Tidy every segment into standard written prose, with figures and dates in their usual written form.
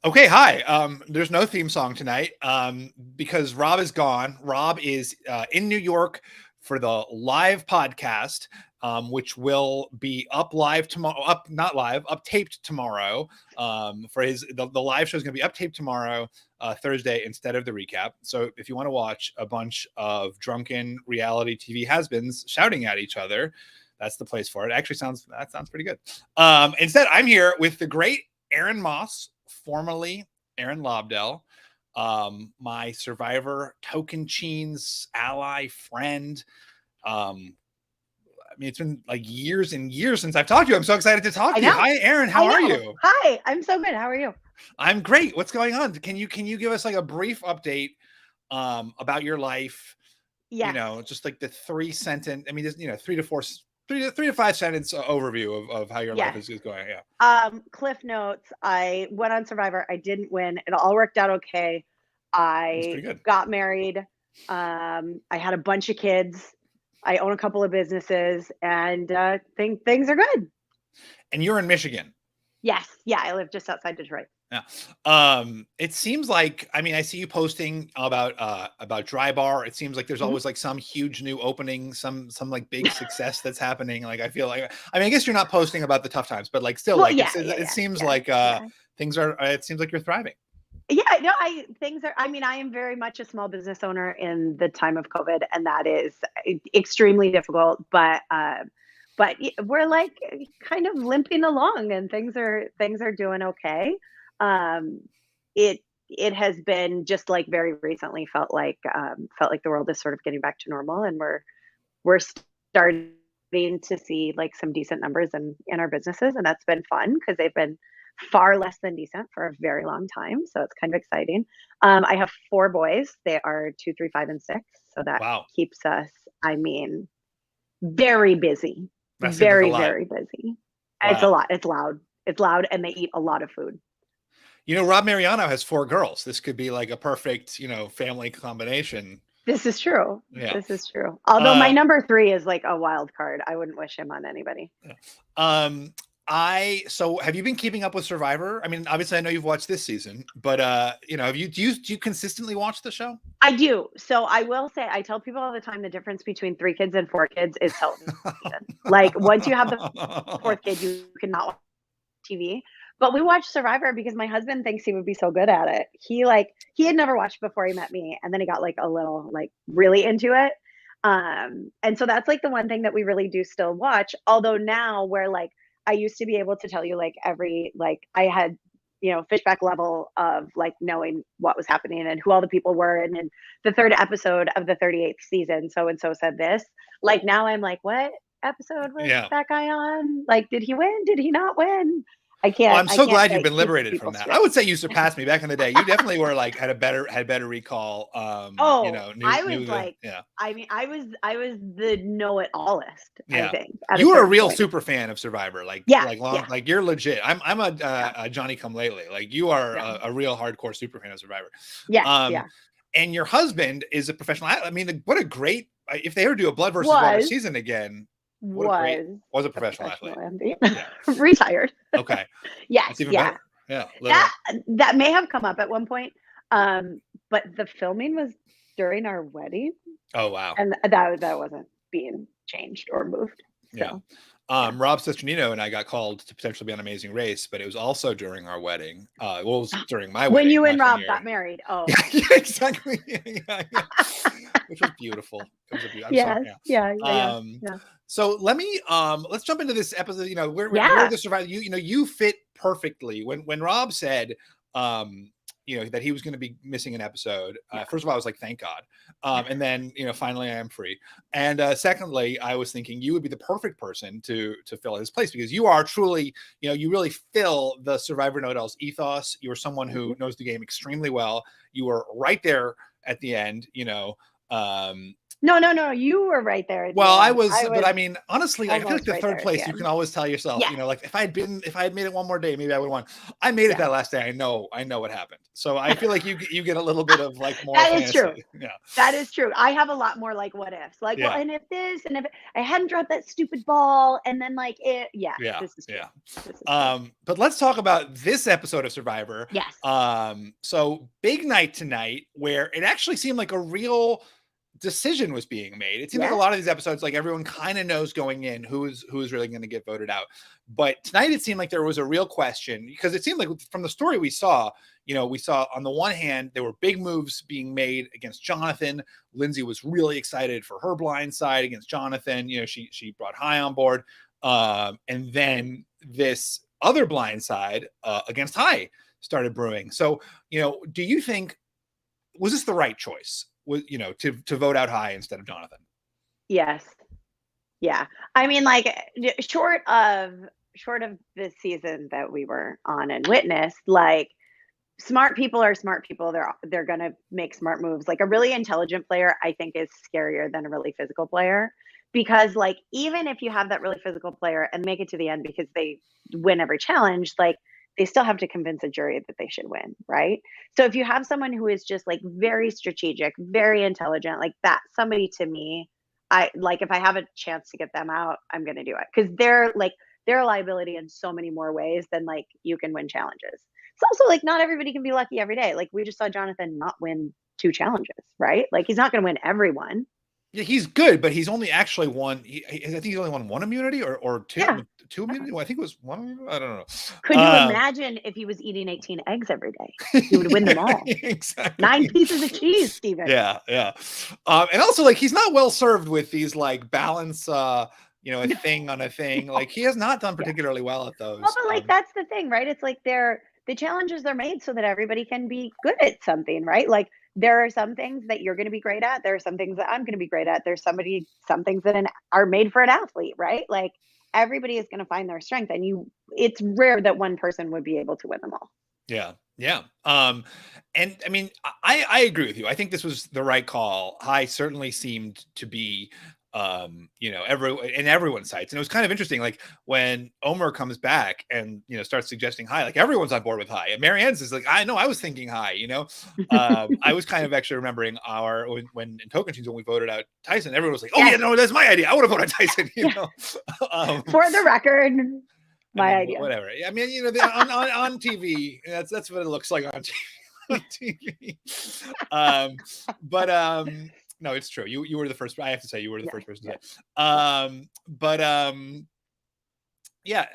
Okay, hi. There's no theme song tonight because Rob is gone. Rob is in New York for the live podcast, which will be up live tomorrow. Not live, up taped tomorrow. For the live show is going to be up taped tomorrow, Thursday, instead of the recap. So if you want to watch a bunch of drunken reality TV has-beens shouting at each other, that's the place for it. Actually, sounds pretty good. Instead, I'm here with the great Erinn Moss, formerly Erinn Lobdell, my Survivor Tocantins ally friend. I mean, it's been like years and years since I've talked to you. I'm so excited to talk to you. Hi, Erinn. How are you? Hi, I'm so good. How are you? I'm great. What's going on? Can you give us like a brief update about your life? Yeah. You know, just like the 3-sentence. I mean, just 3 to 5 sentence overview of how your life is going. Yeah. Cliff notes. I went on Survivor. I didn't win. It all worked out okay. I got married. I had a bunch of kids. I own a couple of businesses, and things are good. And you're in Michigan. Yes. Yeah. I live just outside Detroit. Yeah. It seems like, I mean, I see you posting about Dry Bar. It seems like there's always like some huge new opening, some like big success that's happening. Like, I feel like, I mean, I guess you're not posting about the tough times, but like still, it seems like things are, it seems like you're thriving. Yeah, no, I am very much a small business owner in the time of COVID, and that is extremely difficult, but we're like kind of limping along, and things are doing okay. It has been just like very recently felt like the world is sort of getting back to normal, and we're starting to see like some decent numbers in our businesses, and that's been fun because they've been far less than decent for a very long time. So it's kind of exciting. I have 4 boys. They are 2, 3, 5, and 6. So that keeps us, I mean, very busy. Very busy. Wow. It's a lot. It's loud. It's loud, and they eat a lot of food. You know, Rob Mariano has 4 girls. This could be like a perfect, family combination. This is true. Yeah. This is true. Although my number 3 is like a wild card. I wouldn't wish him on anybody. So have you been keeping up with Survivor? I mean, obviously I know you've watched this season, but do you consistently watch the show? I do. So I will say, I tell people all the time, the difference between 3 kids and 4 kids is television. Like once you have the 4th kid, you cannot watch TV. But we watched Survivor because my husband thinks he would be so good at it. He had never watched before he met me, and then he got like a little like really into it. And so that's like the one thing that we really do still watch. Although now we're like, I used to be able to tell you like I had, Fishbach level of like knowing what was happening and who all the people were. And in the 3rd episode of the 38th season, so-and-so said this. Like now I'm like, what episode was that guy on? Like, did he win? Did he not win? I can't. Well, I'm so glad you've been liberated from that. Straight. I would say you surpassed me back in the day. You definitely were like had better recall. I mean, I was the know-it-allist. I think you were a real super fan of Survivor. Like you're legit. I'm a Johnny Come Lately. Like you are a real hardcore super fan of Survivor. Yeah. And your husband is a professional. I mean, what a great. If they ever do a Blood versus Water season again. Was a professional athlete. Retired. Okay. Yes. That's even better. Yeah. That may have come up at one point. But the filming was during our wedding. Oh wow. And that wasn't being changed or moved. So. Yeah. Rob Sesternino and I got called to potentially be on Amazing Race, but it was also during our wedding. It was during my wedding. When you and Rob got married. Oh. Yeah, exactly. Yeah. Which was beautiful. It was a beautiful. Yeah. So let's jump into this episode. We're the Survivor. You fit perfectly when Rob said, that he was going to be missing an episode. First of all, I was like, thank God. And then, finally I am free. And secondly, I was thinking you would be the perfect person to fill his place because you are truly, you really fill the Survivor No-Dells ethos. You are someone who knows the game extremely well. You were right there at the end, No. You were right there. At the Well, I end. was, but I mean, honestly, I feel like almost the right third there at place, the you end. can always tell yourself, Yes. you know, like if I had made it one more day, maybe I would have won. I made it that last day. I know what happened. So I feel like you get a little bit of like more That is true. fantasy. Yeah. That is true. I have a lot more like what ifs. Like, well, Yeah. and if this, and if I hadn't dropped that stupid ball, and then like it, yeah, Yeah. this is true. Yeah. This is true. But let's talk about this episode of Survivor. Yes. So big night tonight where it actually seemed like a real decision was being made. It seemed like a lot of these episodes, like everyone kind of knows going in who's really going to get voted out. But tonight it seemed like there was a real question, because it seemed like from the story we saw, you know, we saw on the one hand, there were big moves being made against Jonathan. Lindsay was really excited for her blindside against Jonathan. You know, she brought Hai on board. And then this other blindside against Hai started brewing. So, you know, do you think, was this the right choice? You know, to vote out Hai instead of Jonathan? Yes. Yeah. I mean, like, short of this season that we were on and witnessed, like, smart people are smart people. They're gonna make smart moves. Like, a really intelligent player, I think, is scarier than a really physical player, because like, even if you have that really physical player and make it to the end because they win every challenge, like, they still have to convince a jury that they should win, right? So if you have someone who is just like very strategic, very intelligent, like that, somebody, to me, I like, if I have a chance to get them out, I'm gonna do it, because they're a liability in so many more ways than like you can win challenges. It's also like, not everybody can be lucky every day. Like, we just saw Jonathan not win 2 challenges, right? Like, he's not going to win every one. Yeah, he's good, but he's only actually won. I think he's only won 1 immunity or 2, Yeah. 2 immunity. Well, I think it was 1. I don't know. Could you imagine if he was eating 18 eggs every day? He would win them all. Exactly. 9 pieces of cheese, Steven. Yeah. And also, like, he's not well served with these like balance, you know, a thing on a thing. Like, he has not done particularly well at those. Well, but like, that's the thing, right? It's like, the challenges are made so that everybody can be good at something, right? Like, there are some things that you're going to be great at. There are some things that I'm going to be great at. There's some things that are made for an athlete, right? Like, everybody is going to find their strength, and it's rare that one person would be able to win them all. Yeah. And I mean, I agree with you. I think this was the right call. Hai certainly seemed to be, you know, in everyone's sights. And it was kind of interesting, like when Omar comes back and, you know, starts suggesting Hai, like everyone's on board with Hai. And Marianne's is like, I know, I was thinking Hai, you know. I was kind of actually remembering when in Tocantins, when we voted out Tyson, everyone was like, oh yeah, no, that's my idea. I would have voted Tyson, you know. For the record, my idea. Whatever. I mean, you know, on TV, that's what it looks like on TV. But no, it's true. You were the first. I have to say, you were the first person to say. Yeah,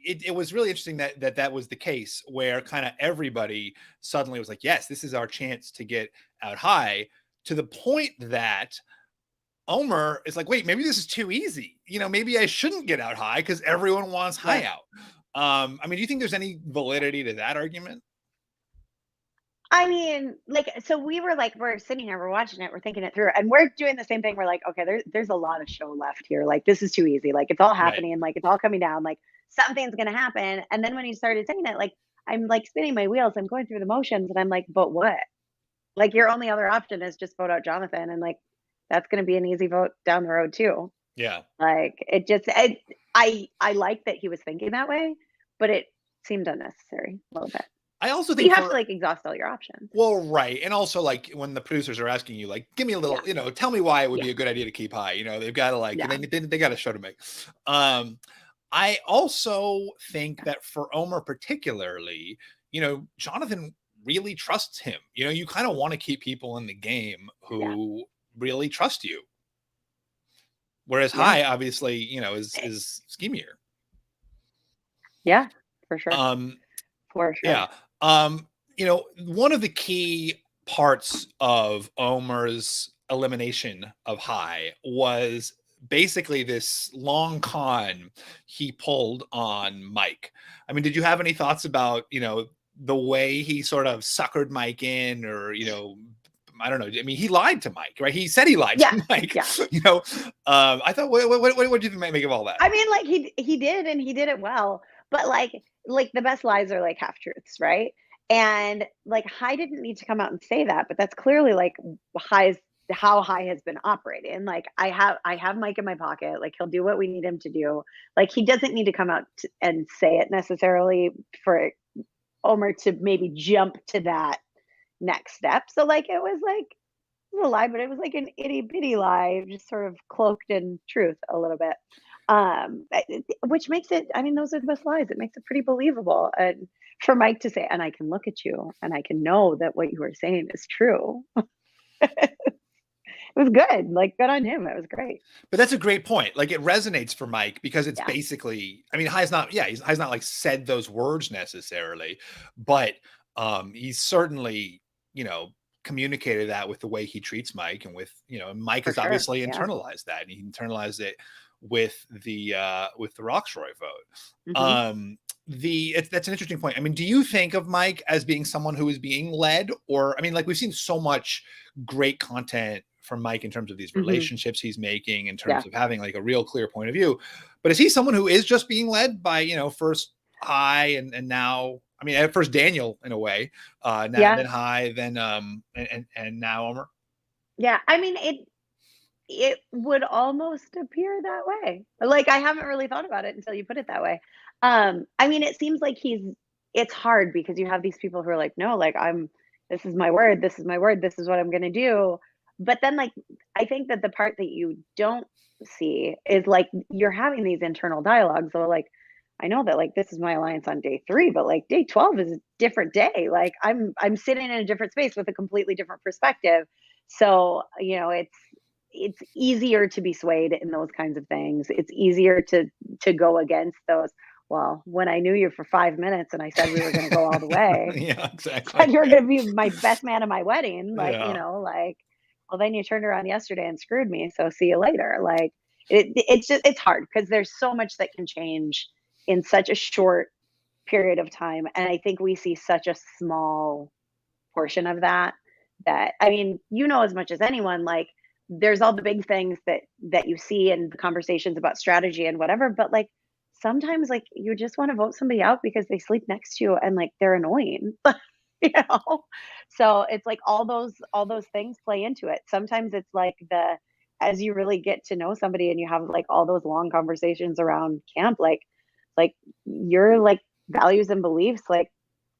it was really interesting that was the case, where kind of everybody suddenly was like, yes, this is our chance to get out Hai, to the point that Omar is like, wait, maybe this is too easy. You know, maybe I shouldn't get out Hai because everyone wants Hai out. I mean, do you think there's any validity to that argument? I mean, like, so we're sitting here, we're watching it, we're thinking it through, and we're doing the same thing. We're like, okay, there's a lot of show left here. Like, this is too easy. Like, it's all happening. Like, it's all coming down. Like, something's going to happen. And then when he started saying it, like, I'm like spinning my wheels. I'm going through the motions, and I'm like, but what? Like, your only other option is just vote out Jonathan. And like, that's going to be an easy vote down the road too. Yeah. Like, I like that he was thinking that way, but it seemed unnecessary a little bit. I also think you have to like exhaust all your options. Well, right. And also, like, when the producers are asking you, like, give me a little, you know, tell me why it would be a good idea to keep Hai. You know, they've got to like, they got a show to make. I also think that for Omar particularly, you know, Jonathan really trusts him. You know, you kind of want to keep people in the game who really trust you. Whereas Hai, obviously, you know, is schemier. Yeah, for sure. For sure. Yeah. You know, one of the key parts of Omar's elimination of Hai was basically this long con he pulled on Mike. I mean, did you have any thoughts about, you know, the way he sort of suckered Mike in, or, you know, I don't know. I mean, he lied to Mike, right? He said he lied to Mike. Yeah. You know, I thought, what did you make of all that? I mean, like, he did, and he did it well. But like the best lies are like half truths, right? And like, Hai didn't need to come out and say that, but that's clearly like Hai's how High has been operating. Like I have Mike in my pocket. Like he'll do what we need him to do. Like he doesn't need to come out and say it necessarily for Omar to maybe jump to that next step. So like it was a lie, but it was like an itty bitty lie, just sort of cloaked in truth a little bit. Which makes it, I mean, those are the best lies. It makes it pretty believable. And for Mike to say, and I can look at you and I can know that what you were saying is true. It was good. Like, good on him. It was great. But that's a great point. Like, it resonates for Mike because it's Yeah. basically, I mean, High's not like said those words necessarily, but he's certainly, you know, communicated that with the way he treats Mike, and with, you know, Mike For has sure. obviously Yeah. internalized that, and he internalized it with the Roxroy vote. Mhm. That's an interesting point. I mean, do you think of Mike as being someone who is being led? Or, I mean, like, we've seen so much great content from Mike in terms of these Mhm. relationships he's making, in terms Yeah. of having like a real clear point of view. But is he someone who is just being led by, you know, first High and now, I mean, at first Daniel in a way, now Yeah. then High, then and now Omar? Yeah. I mean, it would almost appear that way. Like, I haven't really thought about it until you put it that way. I mean, it seems like it's hard because you have these people who are like, no, like this is my word, this is my word, this is what I'm gonna do. But then, like, I think that the part that you don't see is like you're having these internal dialogues. So like, I know that like this is my alliance on day 3, but like day 12 is a different day. Like I'm sitting in a different space with a completely different perspective. So, you know, it's easier to be swayed in those kinds of things. It's easier to go against those. Well, when I knew you for 5 minutes and I said we were going to go all the way, Yeah, said exactly. you were going to be my best man at my wedding, like, you Yeah. know, like, well, then you turned around yesterday and screwed me. So see you later. Like, it's hard because there's so much that can change in such a short period of time, and I think we see such a small portion of that. That, I mean, you know as much as anyone, like there's all the big things that you see and the conversations about strategy and whatever, but like sometimes like you just want to vote somebody out because they sleep next to you and like they're annoying. You know? So it's like all those things play into it. Sometimes it's like as you really get to know somebody and you have like all those long conversations around camp, like your like values and beliefs like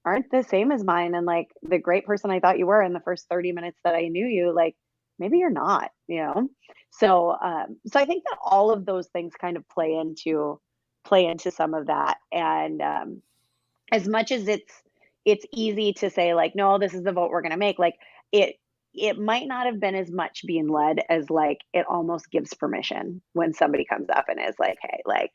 aren't the same as mine, and like the great person I thought you were in the first 30 minutes that I knew you, like maybe you're not, you know. So I think that all of those things kind of play into some of that. And as much as it's easy to say like, no, this is the vote we're going to make, like it it might not have been as much being led as like it almost gives permission when somebody comes up and is like, hey, like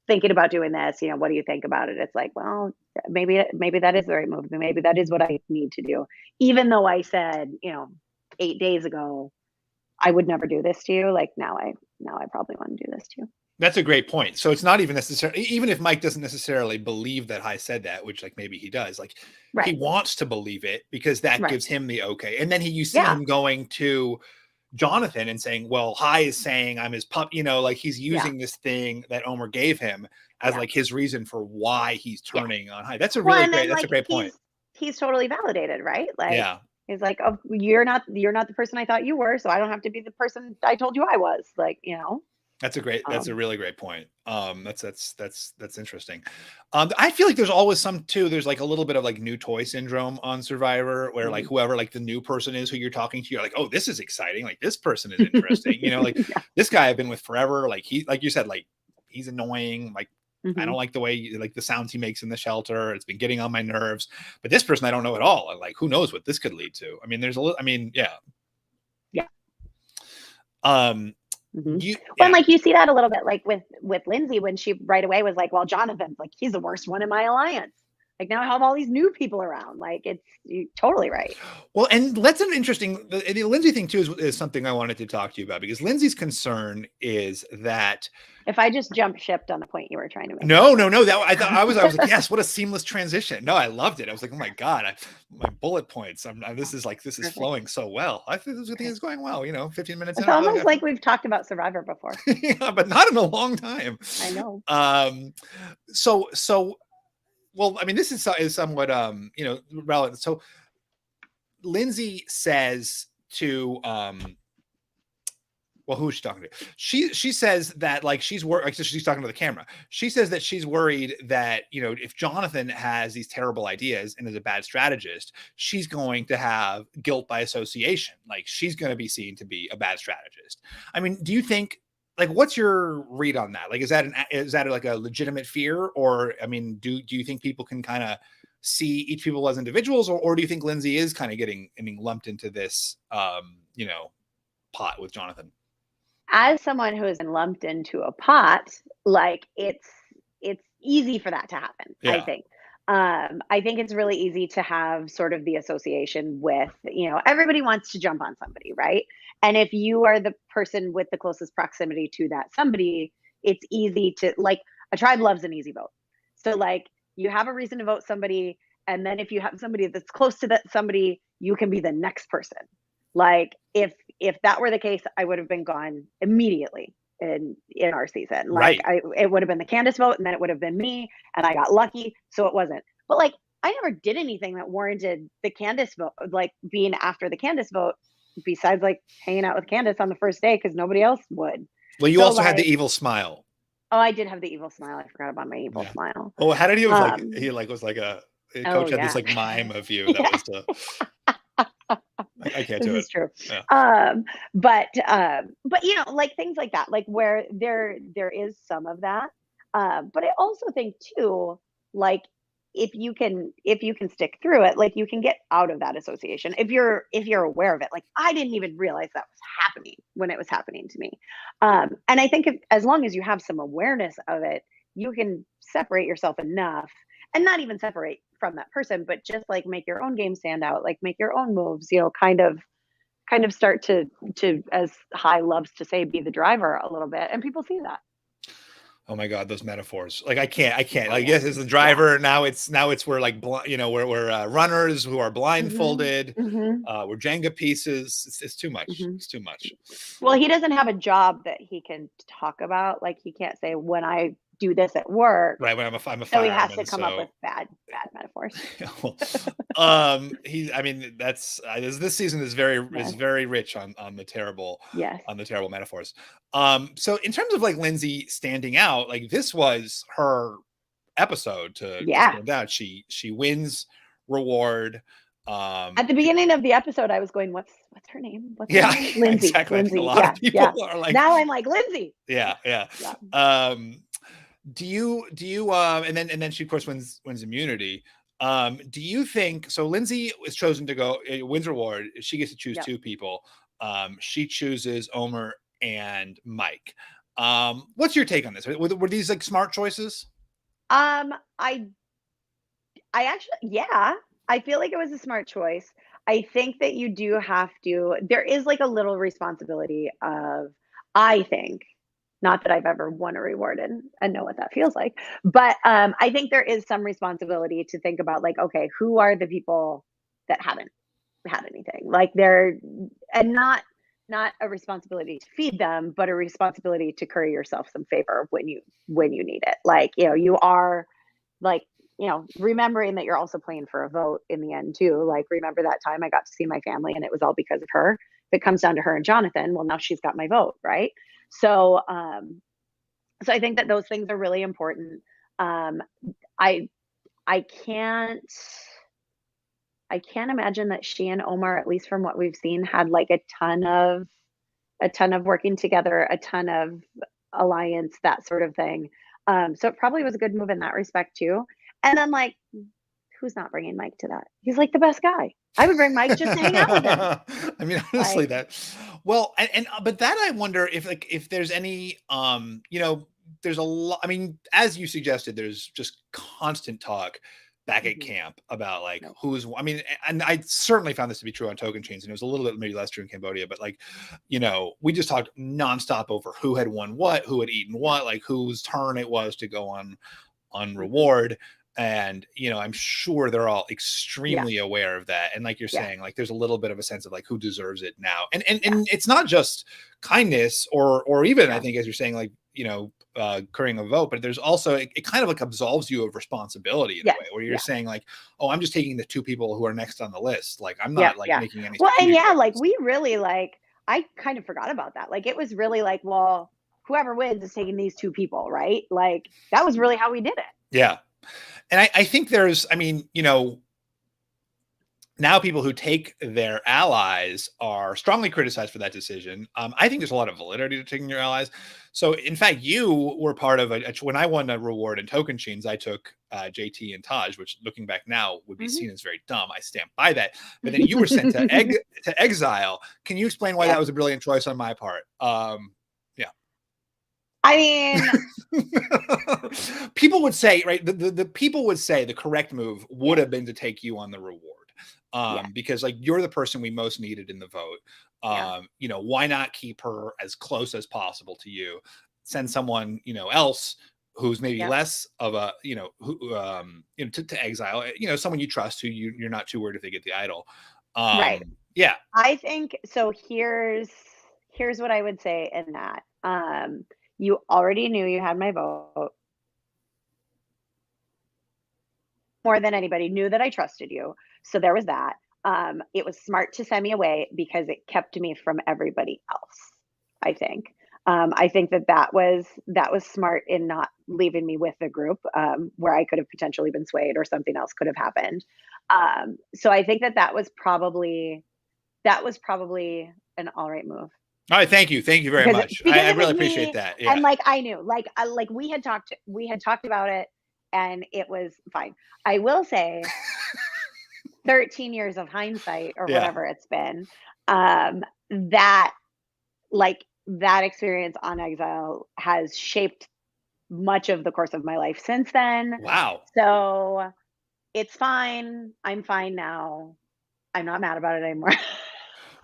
thinking about doing this, you know, what do you think about it? It's like, well, maybe that is the right move. Maybe that is what I need to do. Even though I said, you know, 8 days ago, I would never do this to you. Like now I probably want to do this to you. That's a great point. So it's not even necessarily, even if Mike doesn't necessarily believe that High said that, which like maybe he does, like he Right. wants to believe it because that Right. gives him the okay. And then you see Yeah. him going to Jonathan and saying, well, High is saying I'm his pup, you know, like he's Yeah. using this thing that Omar gave him as Yeah. like his reason for why he's Yeah. turning on High. That's a Well, really and then that's a like great point. he's totally validated, right? Like Yeah. he's like, oh, you're not the person I thought you were, so I don't have to be the person I told you I was. Like, you know. That's a Um, really great point. That's interesting. I feel like there's always there's like a little bit of like new toy syndrome on Survivor, where like mhm. whoever like the new person is who you're talking to, you're like, oh, this is exciting. Like this person is interesting. You know, like Yeah. this guy I've been with forever. Like like you said, like he's annoying. Like I don't Mhm. like the way like the sounds he makes in the shelter. It's been getting on my nerves. But this person I don't know at all. And like who knows what this could lead to? I mean, there's a little. I mean, yeah. Yeah. Um. Mhm. You Well, and yeah. like you see that a little bit like with Lindsay when she right away was like, "Well, Jonathan's like he's the worst one in my alliance." Like now I have all these new people around. Like you're totally right. Well, and that's an interesting the Lindsay thing too is something I wanted to talk to you about, because Lindsay's concern is that If I just jumped shipped on the point you were trying to make no, no, before. no, that I was like, yes, what a seamless transition. No, I loved it. I was like, oh my god, my bullet points. This is Perfect. flowing so well. I think Great. it's going well. You know, 15 minutes in, It's I feel like almost like we've talked about Survivor before. yeah, but not in a long time. I know. Um, so well, I mean, this is somewhat relevant. So Lindsay says to Well, who's she talking to? She says that like she's worried. Like, she's talking to the camera. She says that she's worried that, you know, if Jonathan has these terrible ideas and is a bad strategist, she's going to have guilt by association. Like she's going to be seen to be a bad strategist. I mean, do you think, like, what's your read on that? Like, is that like a legitimate fear, or I mean, do you think people can kind of see each people as individuals, or do you think Lindsay is kind of getting lumped into this, you know, pot with Jonathan? As someone who has been lumped into a pot, like it's easy for that to happen. Yeah. I think it's really easy to have sort of the association with, you know, everybody wants to jump on somebody, right? And if you are the person with the closest proximity to that somebody, it's easy to, like, a tribe loves an easy vote. So like you have a reason to vote somebody, and then if you have somebody that's close to that somebody, you can be the next person. Like if that were the case, I would have been gone immediately in our season. Like right. It would have been the Candace vote, and then it would have been me, and I got lucky, so it wasn't. But like I never did anything that warranted the Candace vote, like being after the Candace vote, besides like hanging out with Candace on the first day because nobody else would. Well, you also had the evil smile. Oh, I did have the evil smile. I forgot about my evil smile. Oh, how did he was like? He like was like a coach had this like mime of you that was to. I can't do it. This is true. Yeah. But you know, like things like that, like where there is some of that. But I also think too, like if you can stick through it, like you can get out of that association if you're aware of it. Like I didn't even realize that was happening when it was happening to me. And I think as long as you have some awareness of it, you can separate yourself enough, and not even separate from that person, but just like make your own game stand out, like make your own moves, you know, kind of start to, as High loves to say, be the driver a little bit. And people see that. Oh my God, those metaphors. Like I can't, like, yes, it's the driver. Yeah. Now it's we're like, you know, we're runners who are blindfolded. We're Jenga pieces. It's too much. It's too much. Well, he doesn't have a job that he can talk about. Like he can't say, when I do this at work. Right. When I'm a fireman. So he has to come up with bad metaphors. I mean, that's this season is very rich on the terrible, on the terrible metaphors. So in terms of like Lindsay standing out, like this was her episode to stand out. She wins reward. At the beginning of the episode, I was going, "What's her name? What's her name? Lindsay." Exactly. Lindsay. A lot of people are like, now I'm like Lindsay. Yeah. Do you and then she of course wins immunity. Do you think so? Lindsay was chosen to go wins reward. She gets to choose two people. She chooses Omar and Mike. What's your take on this? Were these like smart choices? I actually, I feel like it was a smart choice. I think that you do have to, there is like a little responsibility of, I think, not that I've ever won a reward and know what that feels like, but I think there is some responsibility to think about like, okay, who are the people that haven't had anything? Like and not a responsibility to feed them, but a responsibility to curry yourself some favor when you need it. Like, you know, you are like, you know, remembering that you're also playing for a vote in the end too. Like, remember that time I got to see my family and it was all because of her. If it comes down to her and Jonathan, well, now she's got my vote, right? So, so I think that those things are really important. I can't imagine that she and Omar, at least from what we've seen, had like a ton of working together, a ton of alliance, that sort of thing. So it probably was a good move in that respect too. And then like, who's not bringing Mike to that? He's like the best guy. I would bring Mike just to hang out with him. I mean, honestly, but that I wonder if there's any, you know, there's a lot. I mean, as you suggested, there's just constant talk back at camp about like who's. I mean, and I certainly found this to be true on Tocantins, and it was a little bit maybe less true in Cambodia. But like, you know, we just talked nonstop over who had won what, who had eaten what, like whose turn it was to go on reward. And, you know, I'm sure they're all extremely aware of that. And like you're saying, like there's a little bit of a sense of like who deserves it now. And it's not just kindness or even I think, as you're saying, like, you know, currying a vote, but there's also it kind of like absolves you of responsibility in a way where you're saying like, oh, I'm just taking the two people who are next on the list. Like I'm not like making any. Well, and like we really like, I kind of forgot about that. Like, it was really like, well, whoever wins is taking these 2 people, right? Like, that was really how we did it. Yeah. And I think there's, I mean, you know, now people who take their allies are strongly criticized for that decision. I think there's a lot of validity to taking your allies. So in fact, you were part of when I won a reward in Tocantins, I took JT and Taj, which looking back now would be seen as very dumb. I stand by that. But then you were sent to exile. Can you explain why that was a brilliant choice on my part? Yeah. I mean, people would say, right, the people would say the correct move would have been to take you on the reward. Because like you're the person we most needed in the vote. You know, why not keep her as close as possible to you? Send someone, you know, else who's maybe less of a, you know, who, you know, to exile, you know, someone you trust who you're not too worried if they get the idol. right. Yeah. I think so. Here's what I would say in that. You already knew you had my vote. More than anybody knew that I trusted you. So there was that. It was smart to send me away because it kept me from everybody else, I think. I think that was smart in not leaving me with the group, where I could have potentially been swayed or something else could have happened. So I think that was probably an all right move. All right, thank you very much. I really appreciate that. Yeah. And like I knew, like we had talked about it, and it was fine. I will say, 13 years of hindsight or whatever it's been, that experience on exile has shaped much of the course of my life since then. Wow. So it's fine. I'm fine now. I'm not mad about it anymore.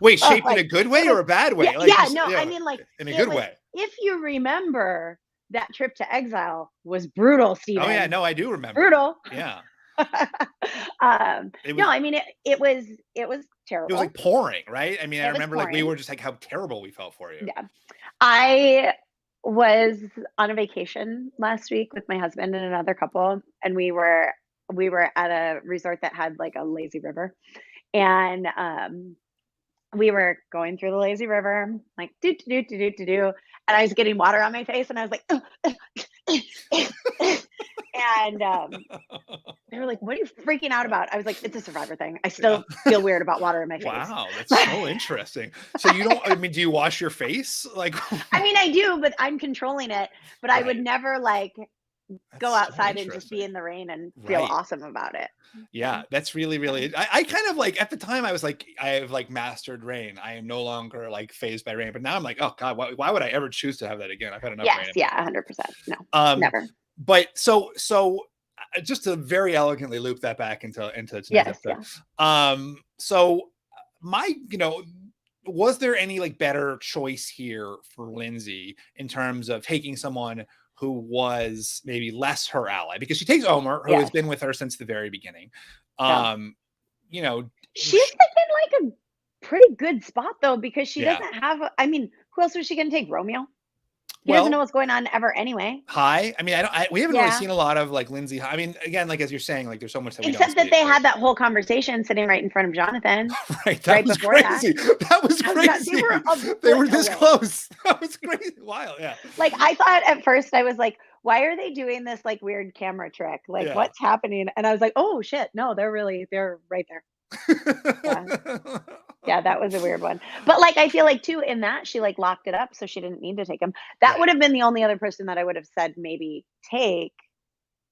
Wait, shaped in a good way or a bad way? I mean, like, in a good way. If you remember, that trip to exile was brutal, Steven. Oh yeah, no, I do remember. Brutal. Yeah. No, I mean it was terrible. It was like pouring, right? I mean, I remember like we were just like how terrible we felt for you. Yeah. I was on a vacation last week with my husband and another couple, and we were at a resort that had like a lazy river, and we were going through the lazy river, like do, and I was getting water on my face, and I was like, and they were like, "What are you freaking out about?" I was like, "It's a Survivor thing. I still feel weird about water in my face." Wow, that's so interesting. So you don't? I mean, do you wash your face? Like, I mean, I do, but I'm controlling it. But I would never like go outside and just be in the rain and feel awesome about it. Yeah, that's really, really. I kind of like at the time I was like, I have like mastered rain. I am no longer like phased by rain. But now I'm like, oh God, why would I ever choose to have that again? I've had enough rain. Yeah, 100%. No, never. But so just to very elegantly loop that back into today's episode. So my, you know, was there any like better choice here for Lindsay in terms of taking someone who was maybe less her ally, because she takes Omar, who has been with her since the very beginning. You know, she's in like a pretty good spot though, because she doesn't have, I mean, who else was she going to take? Romeo? He doesn't know what's going on ever anyway. I mean, we haven't really seen a lot of like Lindsay. I mean, again, like as you're saying, like there's so much that except that they had that whole conversation sitting right in front of Jonathan. That was crazy. That was crazy. They were this close. That was crazy. Wild. Yeah. Like I thought at first, I was like, why are they doing this like weird camera trick? Like what's happening? And I was like, oh shit, no, they're right there. Yeah, that was a weird one. But like I feel like too in that she like locked it up, so she didn't need to take him. That would have been the only other person that I would have said maybe take.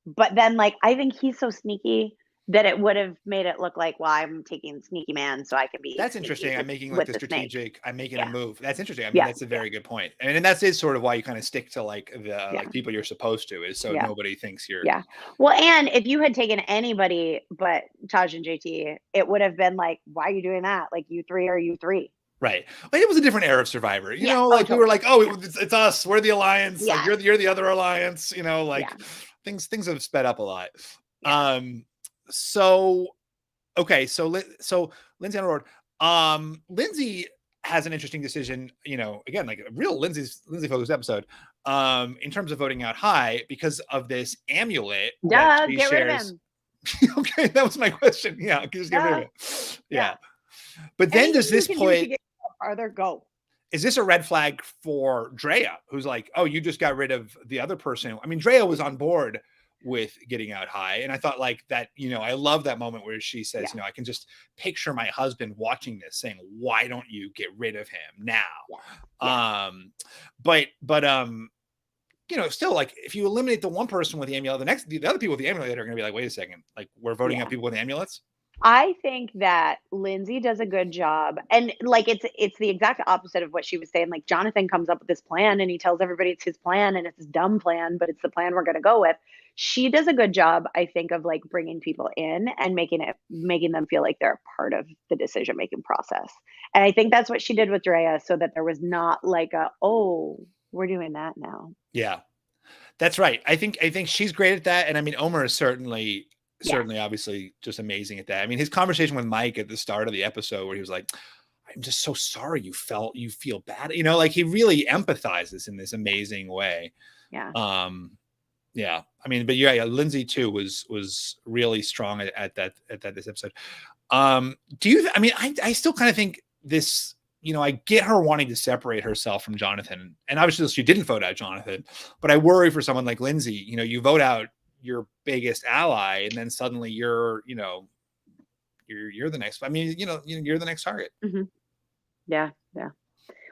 But then like I think he's so sneaky that it would have made it look like, well, I'm taking sneaky man so I can be. That's interesting. I'm making like the strategic. I'm making a move. That's interesting. I mean, that's a very good point. And that is sort of why you kind of stick to like the like people you're supposed to, is so nobody thinks you're. Yeah. Well, and if you had taken anybody but Taj and JT, it would have been like, why are you doing that? Like you three are you three. Right. But it was a different era of Survivor. You know, like we were like, oh, it's us. We're the alliance. Like you're the other alliance. You know, like things have sped up a lot. So Lindsay on board. Lindsay has an interesting decision, you know, again, like a real Lindsay focused episode, in terms of voting out High because of this amulet. Yeah, get rid of him. Okay, that was my question. Yeah, just get rid of it. Yeah. But then does this point farther go? is this a red flag for Drea, who's like, oh, you just got rid of the other person? I mean, Drea was on board with getting out high. And I thought like that, you know, I love that moment where she says, you know, I can just picture my husband watching this saying, why don't you get rid of him now? But you know, still like if you eliminate the one person with the amulet, the other people with the amulet are going to be like, wait a second, like we're voting out people with amulets. I think that Lindsay does a good job. And like it's the exact opposite of what she was saying. Like Jonathan comes up with this plan and he tells everybody it's his plan and it's his dumb plan, but it's the plan we're going to go with. She does a good job, I think, of like bringing people in and making them feel like they're a part of the decision making process. And I think that's what she did with Drea, so that there was not like we're doing that now. Yeah, that's right. I think she's great at that. And I mean, Omar is certainly obviously just amazing at that. I mean, his conversation with Mike at the start of the episode where he was like, I'm just so sorry you feel bad. You know, like he really empathizes in this amazing way. Yeah. Yeah. I mean, but yeah, Lindsay too was really strong at this episode. I still kind of think this, you know, I get her wanting to separate herself from Jonathan, and obviously she didn't vote out Jonathan, but I worry for someone like Lindsay, you know, you vote out your biggest ally and then suddenly you're the next, I mean, you're the next target. Mm-hmm. Yeah.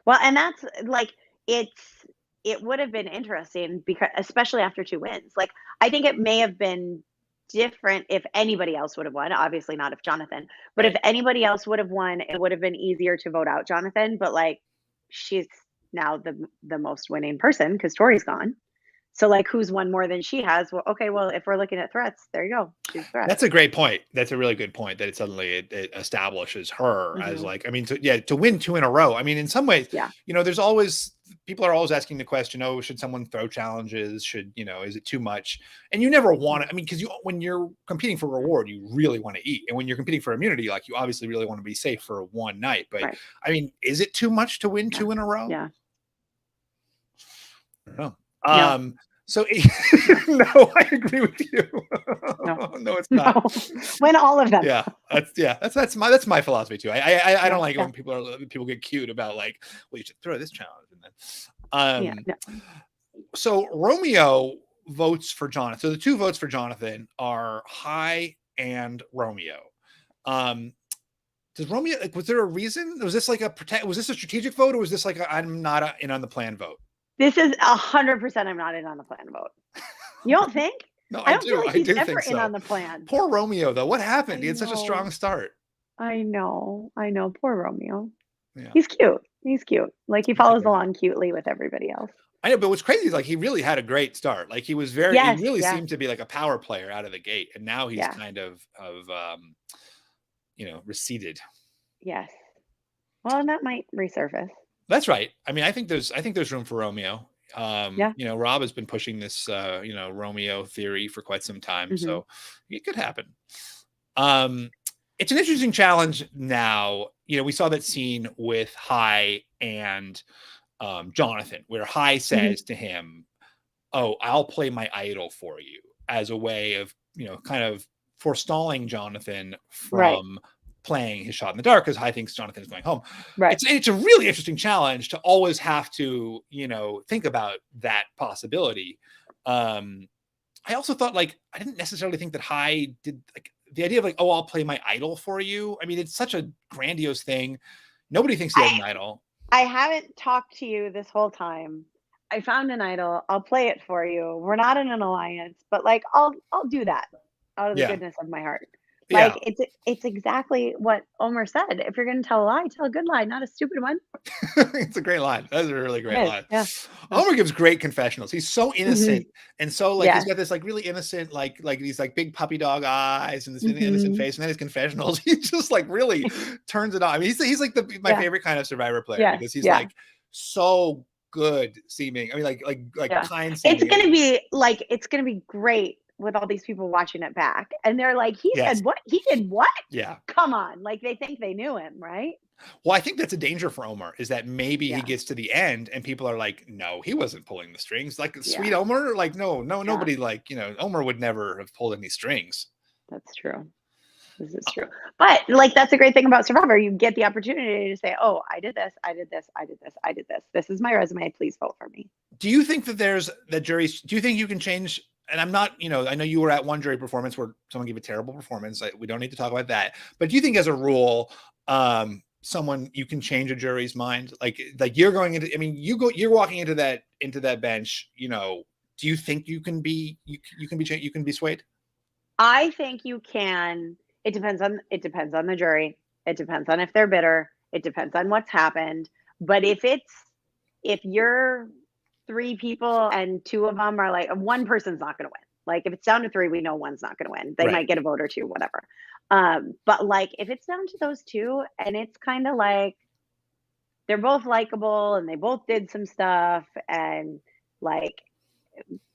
Well, and that's like, it would have been interesting because especially after 2 wins, like I think it may have been different if anybody else would have won. Obviously not if Jonathan, but if anybody else would have won, it would have been easier to vote out Jonathan. But like, she's now the most winning person because Tori's gone. So like, who's won more than she has? Well, okay, well, if we're looking at threats, there you go. She's threat. That's a great point. That's a really good point that it establishes her as like, I mean, to win 2 in a row. I mean, in some ways, you know, people are always asking the question, oh, should someone throw challenges? Is it too much? And you never want to, I mean, because when you're competing for reward, you really want to eat. And when you're competing for immunity, like you obviously really want to be safe for one night. But I mean, is it too much to win 2 in a row? Yeah. I don't know. So no, I agree with you. No, it's not. No. Win all of them. That's my philosophy too. I don't like when people get cute about like, well, you should throw this challenge and then. So Romeo votes for Jonathan. So the 2 votes for Jonathan are Hai and Romeo. Does Romeo, like, was there a reason? Was this like was this a strategic vote, or was this like I'm not in on the plan vote? This is 100% I'm not in on the plan vote. You don't think? No, I don't feel like he's do ever think so. in on the plan. Poor Romeo, though. What happened? He had such a strong start. I know. Poor Romeo. Yeah. He's cute. Like he follows along cutely with everybody else. I know, but what's crazy is like he really had a great start. Like he was he really seemed to be like a power player out of the gate, and now he's kind of receded. Yes. Well, and that might resurface. That's right. I mean, I think there's room for Romeo. You know, Rob has been pushing this Romeo theory for quite some time, so it could happen. It's an interesting challenge now. You know, we saw that scene with Hai and Jonathan, where Hai says to him, "Oh, I'll play my idol for you," as a way of, you know, kind of forestalling Jonathan from playing his shot in the dark, because Hai thinks Jonathan is going home. It's a really interesting challenge to always have to, you know, think about that possibility. I also thought, like, I didn't necessarily think that Hai did, like, the idea of like, oh, I'll play my idol for you. I mean, it's such a grandiose thing. Nobody thinks he has an idol. I haven't talked to you this whole time. I found an idol. I'll play it for you. We're not in an alliance, but like, I'll do that out of the goodness of my heart. Like it's exactly what Omar said. If you're going to tell a lie, tell a good lie, not a stupid one. It's a great line. That's a really great line. Yeah. Omar gives great confessionals. He's so innocent and so like he's got this like really innocent like these like big puppy dog eyes and this really innocent face, and then his confessionals, he just like really turns it on. I mean, he's like my favorite kind of Survivor player because he's like so good seeming. I mean, like kind seeming. It's gonna be great with all these people watching it back, and they're like, he said what? He did what? Yeah. Come on. Like they think they knew him, right? Well, I think that's a danger for Omar, is that maybe he gets to the end and people are like, no, he wasn't pulling the strings. Like sweet Omar, like no, nobody, like, you know, Omar would never have pulled any strings. That's true. This is true. But like, that's a great thing about Survivor. You get the opportunity to say, oh, I did this, I did this, I did this, I did this. This is my resume. Please vote for me. Do you think that juries, do you think you can change? And I'm not, I know you were at one jury performance where someone gave a terrible performance. We don't need to talk about that. But do you think as a rule, you can change a jury's mind? Like you're going into, you're walking into that bench, do you think you can be swayed? I think you can. It depends on the jury. It depends on if they're bitter. It depends on what's happened. But if you're 3 people and 2 of them are like, one person's not going to win. Like if it's down to 3, we know one's not going to win. They might get a vote or 2, whatever. But like if it's down to those 2 and it's kind of like they're both likable and they both did some stuff and like,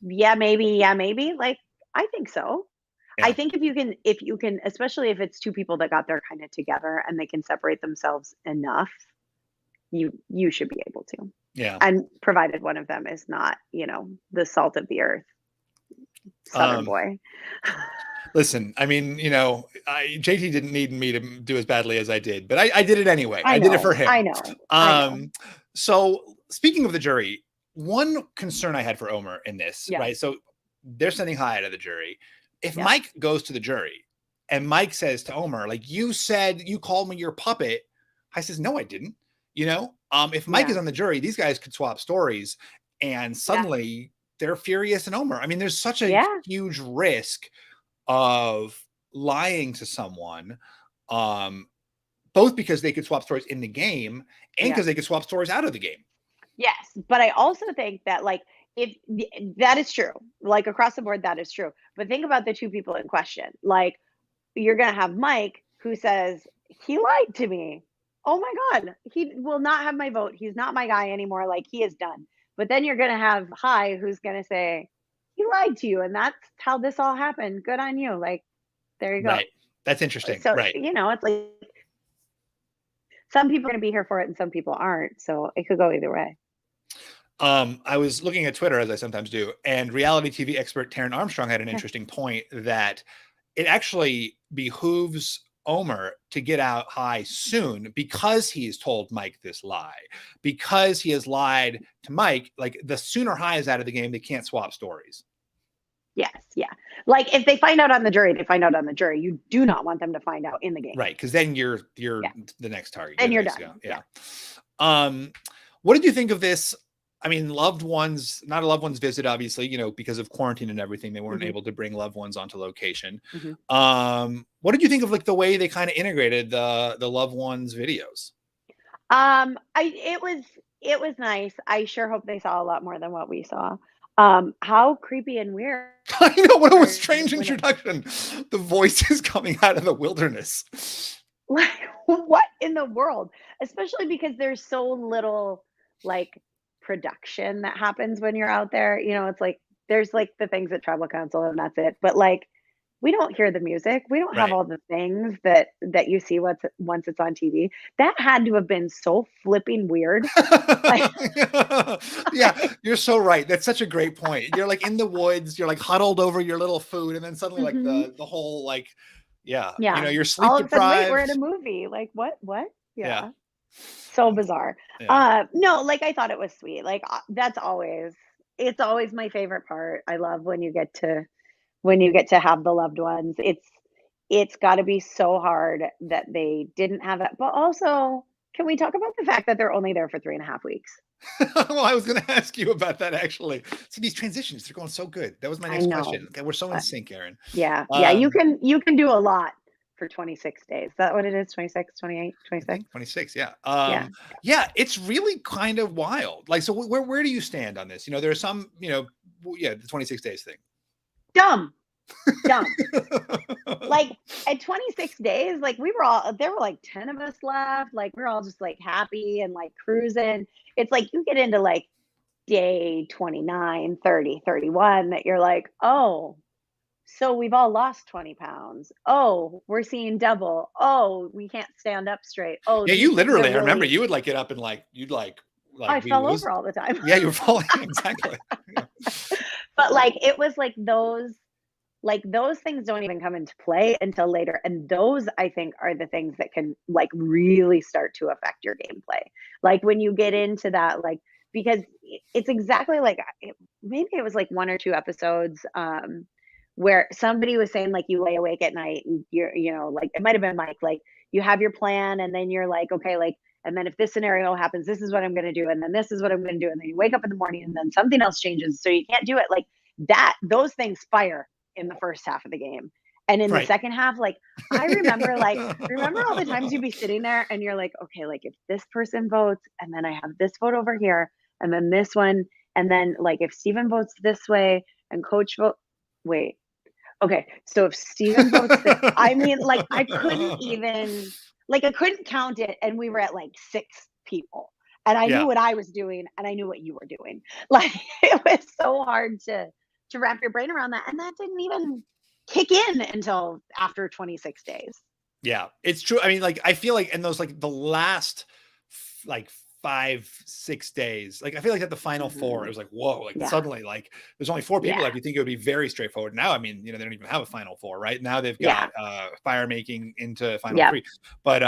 yeah, maybe, like I think so. Yeah. I think if you can, especially if it's 2 people that got there kind of together and they can separate themselves enough, you should be able to. Yeah. And provided one of them is not, the salt of the earth Southern boy. Listen, JT didn't need me to do as badly as I did, but I did it anyway. I did it for him. I know. So speaking of the jury, one concern I had for Omar in this, right? So they're sending Hai out of the jury. If Mike goes to the jury and Mike says to Omar, like, you said you called me your puppet, Hai says, no, I didn't. If Mike is on the jury, these guys could swap stories and suddenly they're furious and Omar. There's such a huge risk of lying to someone, both because they could swap stories in the game and because they could swap stories out of the game. Yes. But I also think that like, if that is true, like across the board, that is true. But think about the 2 people in question. Like you're going to have Mike who says, he lied to me. Oh my God, he will not have my vote. He's not my guy anymore. Like he is done. But then you're going to have Hai who's going to say, he lied to you. And that's how this all happened. Good on you. Like, there you go. Right. That's interesting. So, right. It's like some people are going to be here for it and some people aren't. So it could go either way. I was looking at Twitter, as I sometimes do, and reality TV expert Taryn Armstrong had an interesting point that it actually behooves Omar to get out Hai soon because he's told Mike this lie, because he has lied to Mike. Like the sooner Hai is out of the game, they can't swap stories. Yes. Yeah. Like if they find out on the jury, they find out on the jury. You do not want them to find out in the game. Right. Cause then you're the next target. And you're done. Yeah. What did you think of this? Loved ones, not a loved one's visit, obviously, because of quarantine and everything, they weren't able to bring loved ones onto location. What did you think of like the way they kind of integrated the loved ones videos? It was nice. I sure hope they saw a lot more than what we saw. How creepy and weird. I know, what a strange introduction. The voices coming out of the wilderness. Like, what in the world? Especially because there's so little like production that happens when you're out there. It's like there's like the things at tribal council and that's it. But like we don't hear the music. We don't have all the things that you see once it's on TV. That had to have been so flipping weird. Yeah, you're so right. That's such a great point. You're like in the woods, you're like huddled over your little food, and then suddenly like the whole like you're sleep deprived. Wait, we're in a movie. Like what? Yeah. So bizarre. No, like I thought it was sweet. Like it's always my favorite part. I love when you get to have the loved ones. It's got to be so hard that they didn't have it. But also, can we talk about the fact that they're only there for 3.5 weeks? Well, I was going to ask you about that actually. See, these transitions, they're going so good. That was my next question. Okay, we're so in sync, Erinn. Yeah. You can do a lot for 26 days. Is that what it is? 26, 28, 26? 26, yeah. Yeah, it's really kind of wild. Like, so where do you stand on this? There's some, the 26 days thing. Dumb. Like at 26 days, like there were like 10 of us left. Like we're all just like happy and like cruising. It's like you get into like day 29, 30, 31 that you're like, oh, so we've all lost 20 pounds. Oh, we're seeing double. Oh, we can't stand up straight. Oh, yeah, you literally, I remember you would like get up and like, you'd like I fell over all the time. Yeah, you were falling. Exactly. Yeah. But like, it was like those, like those things don't even come into play until later. And those, I think, are the things that can like really start to affect your gameplay. Like when you get into that, like, because it's exactly like, maybe it was like 1 or 2 episodes, where somebody was saying like you lay awake at night and you're, like it might have been Mike, like you have your plan and then you're like, okay, like, and then if this scenario happens, this is what I'm going to do. And then this is what I'm going to do. And then you wake up in the morning and then something else changes. So you can't do it like that. Those things fire in the first half of the game. And in the second half, like I remember all the times you'd be sitting there and you're like, okay, like if this person votes and then I have this vote over here and then this one. And then like if Steven votes this way and coach wait, okay. So if Steven votes I mean, like I couldn't count it. And we were at like 6 people and I knew what I was doing and I knew what you were doing. Like it was so hard to wrap your brain around that. And that didn't even kick in until after 26 days. Yeah, it's true. I mean, like, I feel like in those, like the last like 5-6 days, like I feel like at the final 4 it was like, whoa, like suddenly like there's only 4 people. Like you think it would be very straightforward. Now I mean, they don't even have a final 4 right now. They've got fire making into final 3, but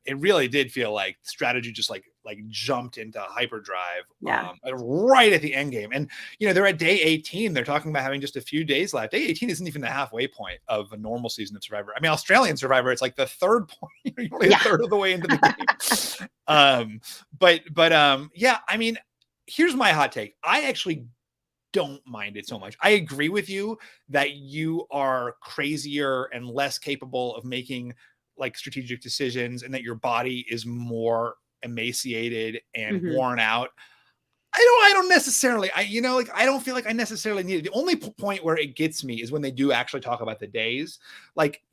it really did feel like strategy just like jumped into hyperdrive right at the end game. And they're at day 18. They're talking about having just a few days left. Day 18 isn't even the halfway point of a normal season of Survivor. I mean, Australian Survivor, it's like the third point. You're only a third of the way into the game. But yeah, I mean, here's my hot take. I actually don't mind it so much. I agree with you that you are crazier and less capable of making like strategic decisions and that your body is more emaciated and worn out. I don't necessarily, I don't feel like I necessarily need it. The only point where it gets me is when they do actually talk about the days. Like,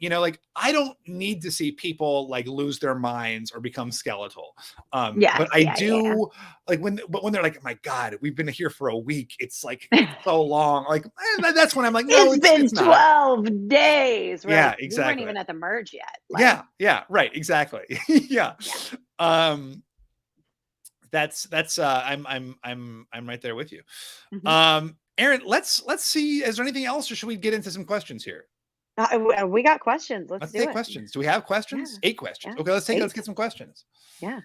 I don't need to see people like lose their minds or become skeletal. But I do like when they're like, my God, we've been here for a week. It's like so long. Like that's when I'm like, no, it's been 12 days. Right? Yeah, exactly. We weren't even at the merge yet. Like, yeah, right. Exactly. yeah. That's I'm right there with you. Erinn, let's see, is there anything else or should we get into some questions here? We got questions. Let's take questions. Do we have questions? 8 questions. Okay, let's get some questions. Yeah.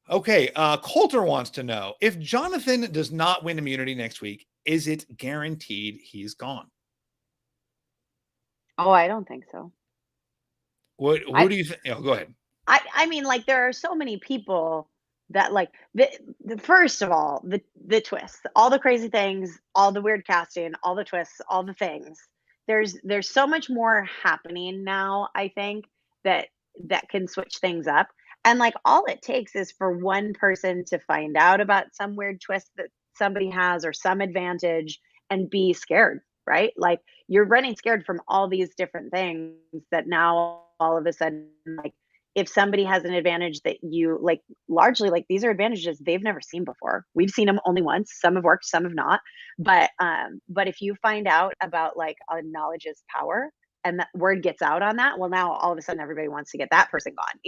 Okay, Coulter wants to know, if Jonathan does not win immunity next week, is it guaranteed he's gone? Oh, I don't think so. What do you think? Go ahead. I mean, like there are so many people that like the first of all, the twists, all the crazy things, all the weird casting, all the twists, all the things. There's so much more happening now, I think, that can switch things up. And like all it takes is for one person to find out about some weird twist that somebody has or some advantage and be scared, right? Like you're running scared from all these different things that now all of a sudden, like if somebody has an advantage that you like, largely like these are advantages they've never seen before. We've seen them only once. Some have worked, some have not. But if you find out about like knowledge is power and that word gets out on that, well, now all of a sudden everybody wants to get that person gone.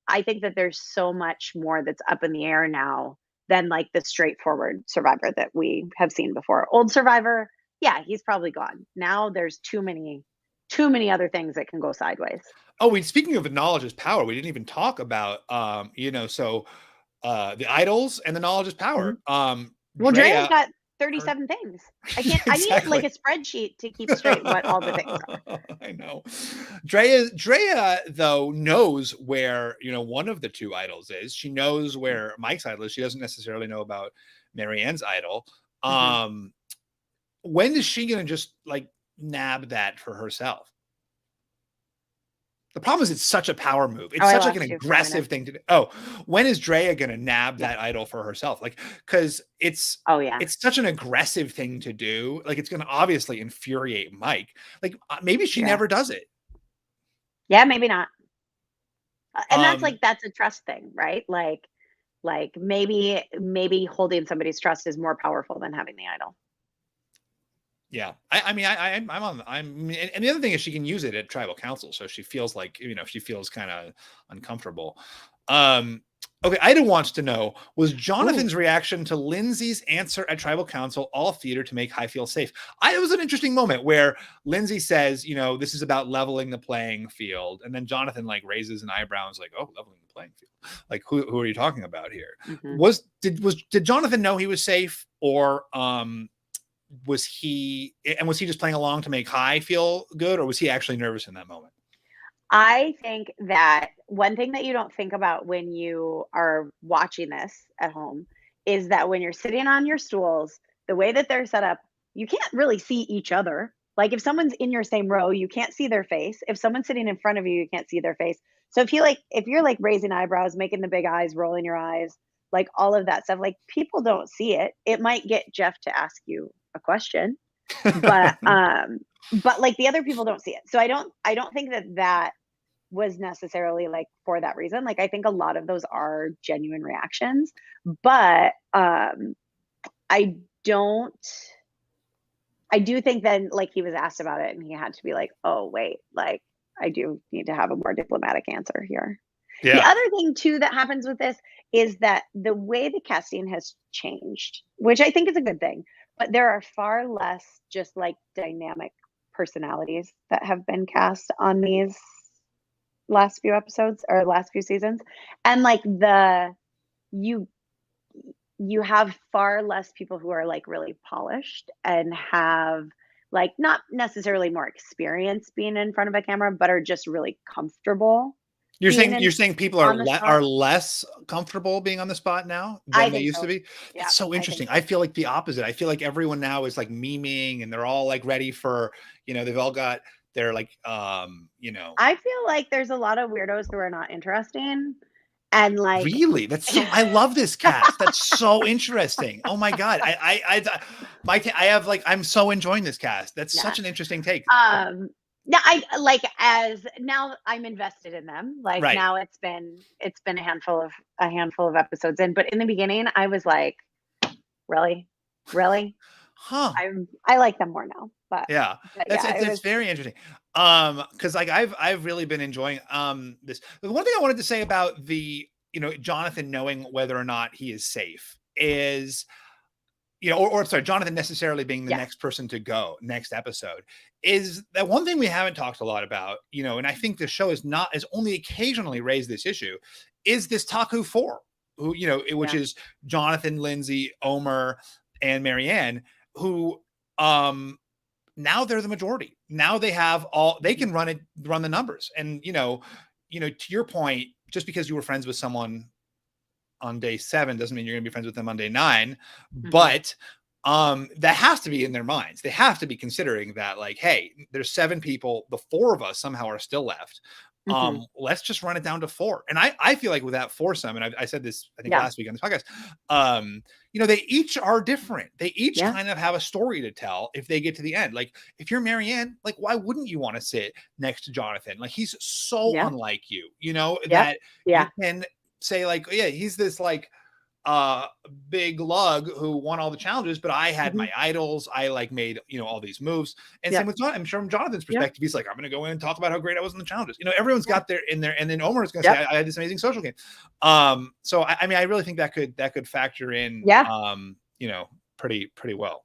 I think that there's so much more that's up in the air now than like the straightforward Survivor that we have seen before. Old Survivor, yeah, he's probably gone. Now there's too many other things that can go sideways. Oh, speaking of knowledge is power, we didn't even talk about, the idols and the knowledge is power. Well, Drea's got 37 things. I can't, exactly. I need like a spreadsheet to keep straight what all the things are. I know. Drea though knows where, one of the 2 idols is. She knows where Mike's idol is. She doesn't necessarily know about Marianne's idol. When is she going to just like nab that for herself? The problem is it's such a power move. It's such like an aggressive thing to do. Oh, when is Drea going to nab that idol for herself? Like, cause it's such an aggressive thing to do. Like it's going to obviously infuriate Mike. Like maybe she never does it. Yeah, maybe not. And that's a trust thing, right? Like maybe holding somebody's trust is more powerful than having the idol. Yeah, and the other thing is she can use it at tribal council, so she feels like she feels kind of uncomfortable. Okay, Ida wants to know, was Ooh. Jonathan's reaction to Lindsay's answer at Tribal Council all theater to make Hai feel safe? It was an interesting moment where Lindsay says, you know, this is about leveling the playing field. And then Jonathan like raises an eyebrow and is like, oh, leveling the playing field. Like, who are you talking about here? Did Jonathan know he was safe, or was he just playing along to make Hai feel good, or was he actually nervous in that moment? I think that one thing that you don't think about when you are watching this at home is that when you're sitting on your stools, the way that they're set up, you can't really see each other. Like if someone's in your same row, you can't see their face. If someone's sitting in front of you, you can't see their face. So if you're like raising eyebrows, making the big eyes, rolling your eyes, like all of that stuff, like people don't see it. It might get Jeff to ask you a question, but like the other people don't see it. So I don't think that was necessarily like for that reason. Like I think a lot of those are genuine reactions, but I do think then like he was asked about it and he had to be like, oh wait, like I do need to have a more diplomatic answer here. Yeah. The other thing too that happens with this is that the way the casting has changed, which I think is a good thing, but there are far less just like dynamic personalities that have been cast on these last few episodes or last few seasons, and like you have far less people who are like really polished and have like not necessarily more experience being in front of a camera, but are just really comfortable. You're saying people are less comfortable being on the spot now than they used to be? Yeah, it's so interesting. I feel like the opposite. I feel like everyone now is like memeing and they're all like ready for, you know, they've all got they're like, you know. I feel like there's a lot of weirdos who are not interesting. And like, really, that's so. I love this cast. That's so interesting. Oh my god, I'm so enjoying this cast. That's such an interesting take. Yeah, I like as now I'm invested in them. Like now it's been a handful of episodes in, but in the beginning I was like, really, huh? I like them more now. But yeah, it's very interesting. Because like I've really been enjoying this. The one thing I wanted to say about the, you know, Jonathan knowing whether or not he is safe is, you know, or sorry, Jonathan necessarily being the next person to go next episode, is that one thing we haven't talked a lot about, you know, and I think the show is only occasionally raised this issue, is this Taku 4, who, you know, which is Jonathan, Lindsay, Omar, and Marianne, who now they're the majority. Now they have they can run the numbers. And, you know, to your point, just because you were friends with someone on day 7 doesn't mean you're going to be friends with them on day 9. But that has to be in their minds. They have to be considering that, like, hey, there's 7 people. The 4 of us somehow are still left. Let's just run it down to 4. And I feel like with that foursome, and I said this, I think last week on this podcast, you know, they each are different. They each kind of have a story to tell if they get to the end. Like if you're Marianne, like, why wouldn't you want to sit next to Jonathan? Like he's so unlike you, you know, that you can say like, yeah, he's this like big lug who won all the challenges, but I had my idols. I like made, you know, all these moves. And same with Jonathan. I'm sure from Jonathan's perspective, he's like, I'm going to go in and talk about how great I was in the challenges. You know, everyone's got their in there. And then Omar is going to say, I had this amazing social game. So I mean, I really think that could factor in, you know, pretty well.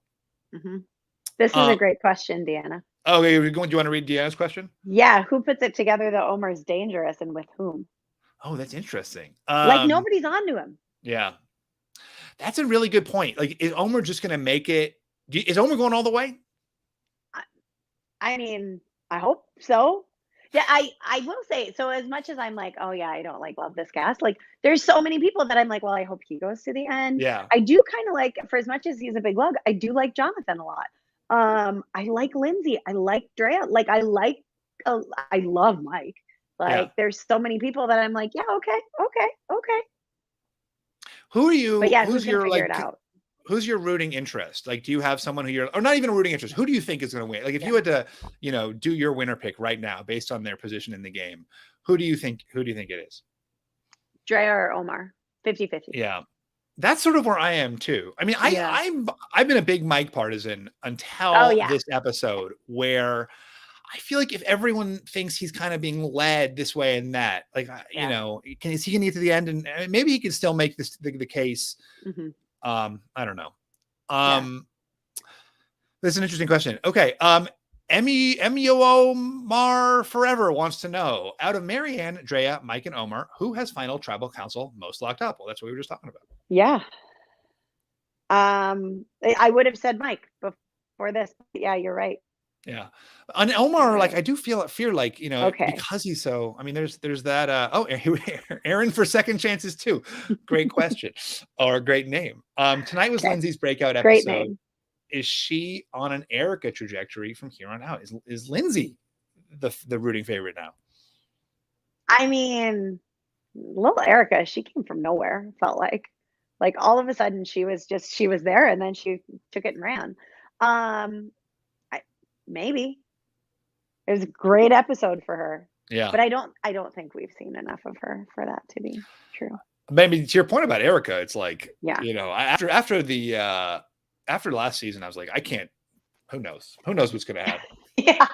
This is a great question, Deanna. Oh, okay. Do you want to read Deanna's question? Yeah. Who puts it together that Omar's dangerous and with whom? Oh, that's interesting. Like nobody's on to him. Yeah. That's a really good point. Like, is Omar just going to make it? Is Omar going all the way? I mean, I hope so. Yeah, I will say, so as much as I'm like, oh yeah, I don't like love this cast, like there's so many people that I'm like, well, I hope he goes to the end. Yeah. I do kind of like, for as much as he's a big lug, I do like Jonathan a lot. I like Lindsay. I like Drea. Like I love Mike. Like there's so many people that I'm like, yeah, okay. Who are you? But yeah, who's your like? Who's your rooting interest? Like, do you have someone who you're, or not even a rooting interest? Who do you think is going to win? Like, if you had to, you know, do your winner pick right now based on their position in the game, who do you think it is? Drea or Omar? 50-50. Yeah, that's sort of where I am too. I mean, I've been a big Mike partisan until this episode, where I feel like if everyone thinks he's kind of being led this way and that, like, you know, is he going to get to the end and maybe he can still make this the case. I don't know. This is an interesting question. Okay. Omar Forever wants to know, out of Marianne, Drea, Mike, and Omar, who has final tribal council most locked up? Well, that's what we were just talking about. Yeah. I would have said Mike before this. Yeah, you're right. Yeah. On Omar, like, I do fear like, you know, Okay. because he's so, I mean, there's that, Erinn for second chances too. Great question or great name. Tonight was Lindsay's breakout episode. Great name. Is she on an Erica trajectory from here on out? Is Lindsay the rooting favorite now? I mean, little Erica, she came from nowhere, felt like all of a sudden she was there and then she took it and ran. Maybe it was a great episode for her. Yeah. But I don't think we've seen enough of her for that to be true. Maybe to your point about Erica, it's like, yeah, you know, after last season, I was like, I can't, who knows what's going to happen. yeah.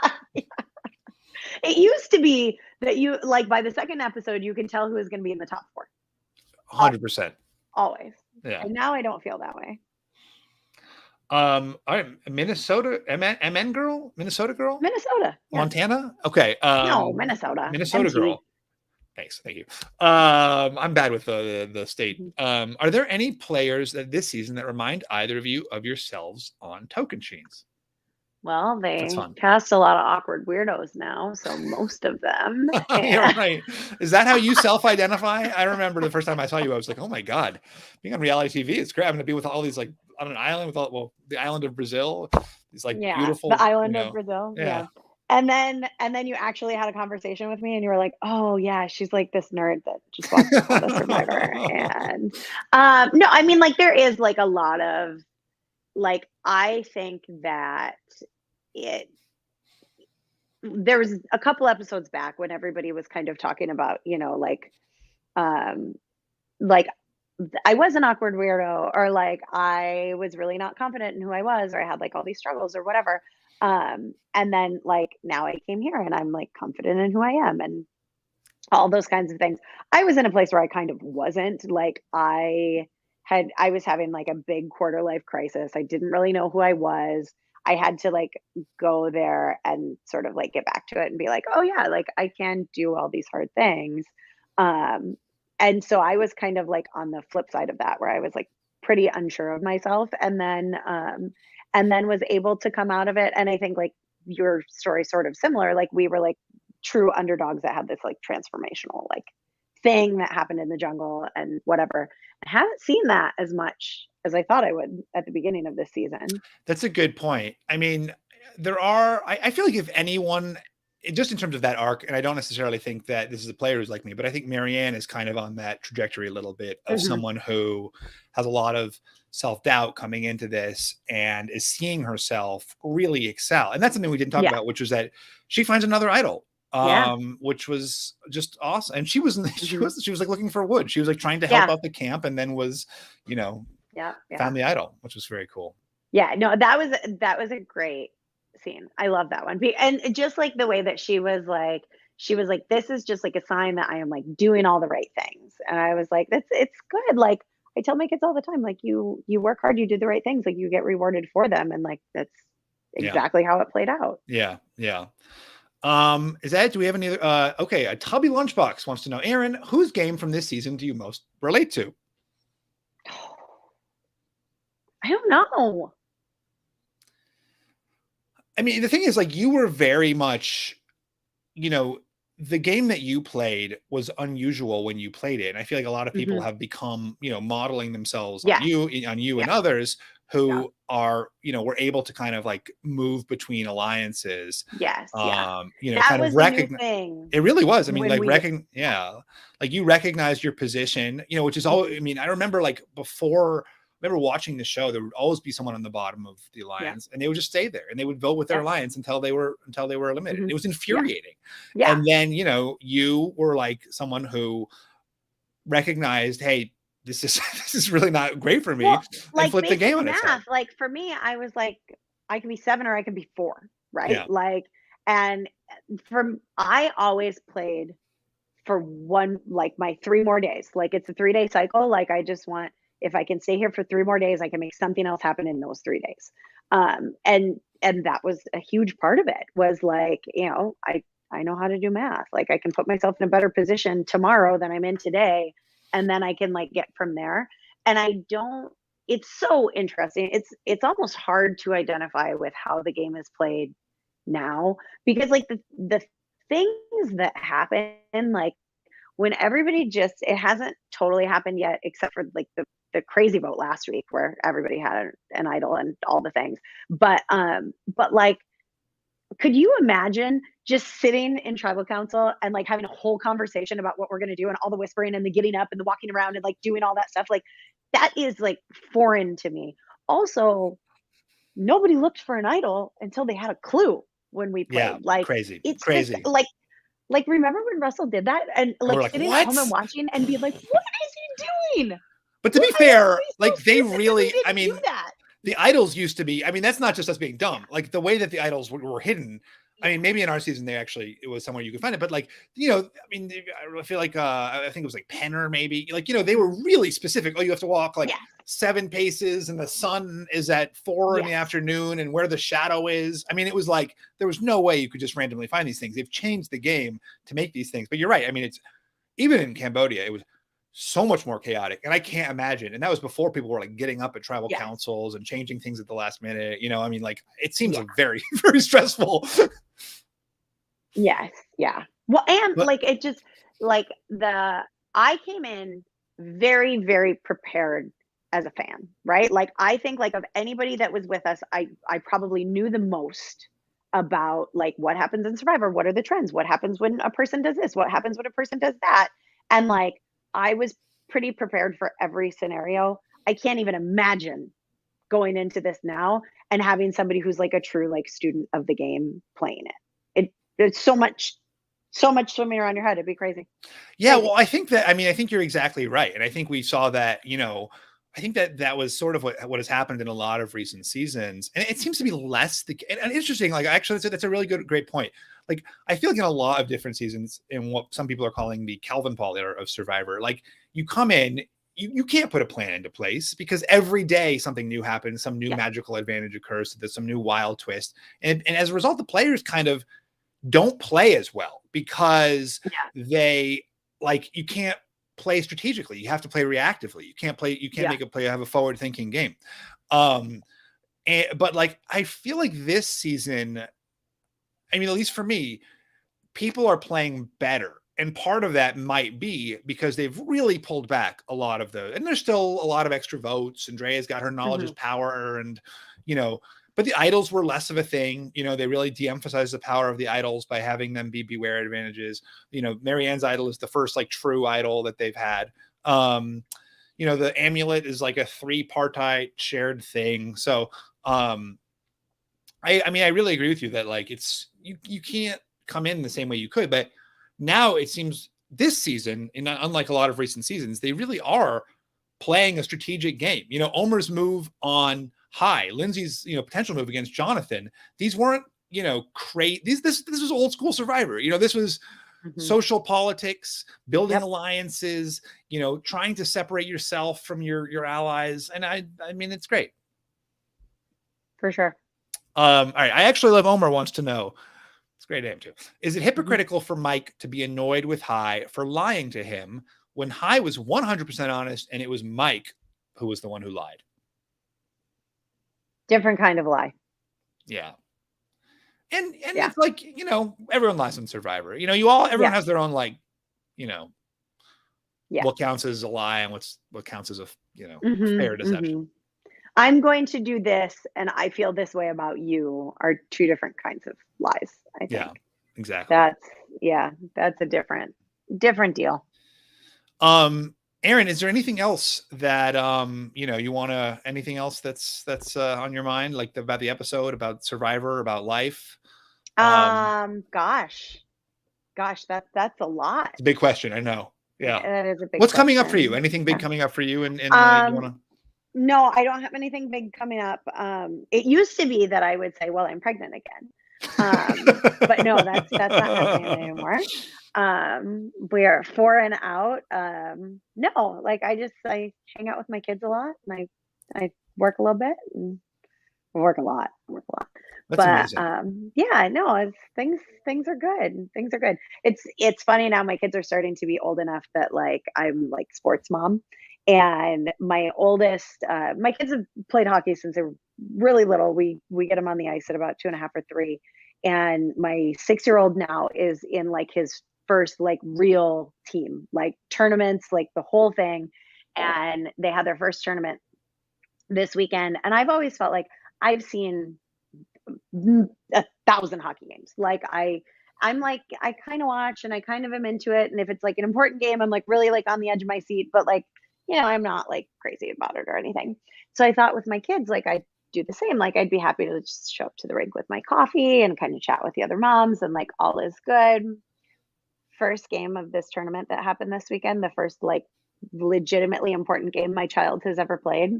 It used to be that you, like, by the second episode, you can tell who is going to be in the top 4. 100%. Always. Yeah. And now I don't feel that way. All right, Minnesota, Minnesota girl? Minnesota. Yeah. Montana? Okay. No, Minnesota. Minnesota girl. Thanks. Thank you. I'm bad with the state. Are there any players that this season that remind either of you of yourselves on Tocantins? Well, they cast a lot of awkward weirdos now, so most of them. You're right. Is that how you self-identify? I remember the first time I saw you, I was like, oh my God, being on reality TV, it's great. I'm going to be with all these, like, on an island with the island of Brazil. These, like, beautiful. The island of Brazil. Yeah. And then you actually had a conversation with me and you were like, oh yeah, she's like this nerd that just wants to call the Survivor. And no, I mean, like, there is like a lot of, like, I think that there was a couple episodes back when everybody was kind of talking about, you know, like I was an awkward weirdo, or like I was really not confident in who I was, or I had like all these struggles or whatever. And then, like, now I came here and I'm like confident in who I am and all those kinds of things. I was in a place where I kind of wasn't. Like, I was having like a big quarter life crisis. I didn't really know who I was. I had to like go there and sort of like get back to it and be like, oh yeah, like I can do all these hard things. And so I was kind of like on the flip side of that, where I was like pretty unsure of myself, and then was able to come out of it. And I think like your story sort of similar, like we were like true underdogs that had this like transformational like thing that happened in the jungle and whatever. I haven't seen that as much as I thought I would at the beginning of this season. That's a good point. I mean, I feel like if anyone, just in terms of that arc, and I don't necessarily think that this is a player who's like me, but I think Marianne is kind of on that trajectory a little bit of someone who has a lot of self-doubt coming into this and is seeing herself really excel. And that's something we didn't talk about, which was that she finds another idol. Which was just awesome. And she was like looking for wood. She was like trying to help out the camp, and then was, you know, found the idol, which was very cool. Yeah, no, that was a great scene. I love that one. And just like the way that she was like, this is just like a sign that I am like doing all the right things. And I was like, it's good. Like, I tell my kids all the time, like, you work hard, you do the right things, like you get rewarded for them. And like, that's exactly how it played out. Yeah. Yeah. Do we have any other, okay. A Tubby Lunchbox wants to know, Erinn, whose game from this season do you most relate to? I don't know. I mean, the thing is, like, you were very much, you know, the game that you played was unusual when you played it. And I feel like a lot of people have become, you know, modeling themselves on you and others who are, you know, were able to kind of like move between alliances. Yes. You know, that kind was of recognize. It really was. I mean, like like you recognized your position, you know, which is all, I mean, I remember like remember watching the show, there would always be someone on the bottom of the alliance and they would just stay there and they would vote with their alliance until they were eliminated. It was infuriating. And then, you know, you were like someone who recognized, hey, this is really not great for me. Well, like, flip the game on its head. Like for me, I was like, I can be 7 or I can be 4, right? Like, And I always played for one, like my 3 more days. Like it's a 3-day cycle. Like I just want, if I can stay here for 3 more days, I can make something else happen in those 3 days. And that was a huge part of it, was like, I know how to do math. Like I can put myself in a better position tomorrow than I'm in today. And then I can like get from there. And it's so interesting. It's almost hard to identify with how the game is played now, because like the things that happen, like when everybody it hasn't totally happened yet, except for like the crazy vote last week where everybody had an idol and all the things. But like, could you imagine just sitting in tribal council and like having a whole conversation about what we're going to do, and all the whispering and the getting up and the walking around and like doing all that stuff? Like that is like foreign to me. Also, nobody looked for an idol until they had a clue when we played. Yeah, Like crazy, it's crazy. just like remember when Russell did that, and like sitting at home and watching and being like, what is he doing? But to be fair, like they really, I mean, that. The idols used to be, I mean, that's not just us being dumb. Like the way that the idols were hidden. I mean, maybe in our season, it was somewhere you could find it, but like, I mean, I feel like, I think it was like Penner, maybe like, they were really specific. Oh, you have to walk like 7 paces and the sun is at 4 in the afternoon and where the shadow is. I mean, it was like, there was no way you could just randomly find these things. They've changed the game to make these things, but you're right. I mean, it's even in Cambodia, it was so much more chaotic, and I can't imagine. And that was before people were like getting up at tribal councils and changing things at the last minute. I mean, like it seems like very, very stressful. Yes. Yeah. Well, and like it just like I came in very, very prepared as a fan, right? Like I think like of anybody that was with us, I probably knew the most about like what happens in Survivor, what are the trends, what happens when a person does this, what happens when a person does that, and like I was pretty prepared for every scenario. I can't even imagine going into this now and having somebody who's like a true like student of the game playing it. There's so much swimming around your head. It'd be crazy. Yeah, well, I think you're exactly right. And I think we saw that, I think that was sort of what has happened in a lot of recent seasons. And it seems to be less and interesting. Like actually, that's a really great point. Like I feel like in a lot of different seasons, in what some people are calling the Calvin Paul era of Survivor, like you come in, you can't put a plan into place because every day something new happens, some new magical advantage occurs, so there's some new wild twist. And as a result, the players kind of don't play as well because they like, you can't play strategically. You have to play reactively. You can't make a play, have a forward thinking game. But like, I feel like this season, I mean, at least for me, people are playing better. And part of that might be because they've really pulled back a lot of and there's still a lot of extra votes. Andrea's got her knowledge is power, and, but the idols were less of a thing. They really de-emphasized the power of the idols by having them be beware advantages. Marianne's idol is the first like true idol that they've had. The amulet is like a 3-partite shared thing. So, I mean, I really agree with you that like it's you can't come in the same way you could, but now it seems this season, and unlike a lot of recent seasons, they really are playing a strategic game. Omar's move on High, Lindsay's potential move against Jonathan. These weren't this was old school Survivor. This was social politics, building alliances. Trying to separate yourself from your allies, and I mean it's great for sure. All right, I actually love Omar wants to know. It's a great name too. Is it hypocritical for Mike to be annoyed with High for lying to him when High was 100% honest and it was Mike who was the one who lied? Different kind of lie. Yeah. And it's like, everyone lies on Survivor. Everyone has their own like, what counts as a lie and what counts as a, fair deception. I'm going to do this and I feel this way about you are 2 different kinds of lies, I think. Yeah, exactly. That's a different deal. Erinn, is there anything else that you want to anything else that's on your mind, like about the episode, about Survivor, about life? Gosh, that's a lot. It's a big question, I know. Yeah. That is a big What's question. coming up for you? Anything big coming up for you? And you wanna... No, I don't have anything big coming up. It used to be that I would say, well, I'm pregnant again. But no, that's not happening anymore. We're 4 and out. No, like I hang out with my kids a lot, and I work a little bit, and I work a lot. That's But amazing. yeah, no, things are good. Things are good. It's funny now. My kids are starting to be old enough that like I'm like sports mom, and my oldest, my kids have played hockey since they're really little. We get them on the ice at about 2.5 or 3, and my 6-year-old now is in like his first like real team, like tournaments, like the whole thing, and they had their first tournament this weekend, and I've always felt like I've seen 1,000 hockey games. Like I'm like I kind of watch and I kind of am into it. And if it's like an important game, I'm like really like on the edge of my seat. But like I'm not like crazy about it or anything. So I thought with my kids, like I'd do the same. Like I'd be happy to just show up to the rink with my coffee and kind of chat with the other moms and like all is good. First game of this tournament that happened this weekend, the first like legitimately important game my child has ever played.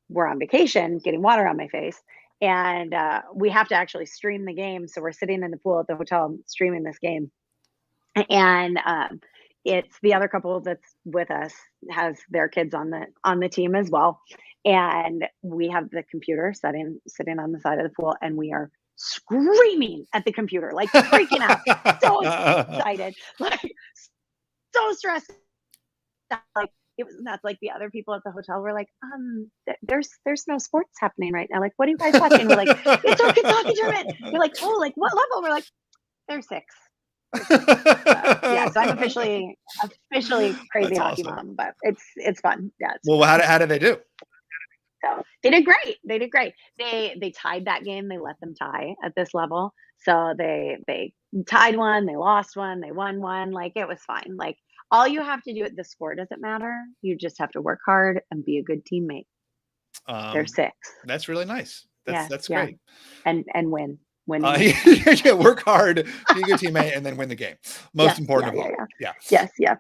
We're on vacation, getting water on my face, and we have to actually stream the game. So we're sitting in the pool at the hotel streaming this game, and it's the other couple that's with us has their kids on the team as well, and we have the computer sitting on the side of the pool, and we are screaming at the computer, like freaking out, so excited, like so stressed, like it was nuts. Like the other people at the hotel were like, there's no sports happening right now. Like, what are you guys watching? We're like, it's our kids hockey tournament. They're like, oh, like what level? We're like, they're 6. Yeah, so I'm officially crazy That's hockey awesome. mom, but it's fun. Yeah. Well, how did they do? So they did great. They did great. They tied that game. They let them tie at this level. So they tied one, they lost one, they won one. Like it was fine. Like all you have to do the score doesn't matter. You just have to work hard and be a good teammate. They're 6. That's really nice. That's Yeah. great. And win. Yeah, work hard, be a good teammate, and then win the game. Most important of all. Yeah. Yes. Yeah.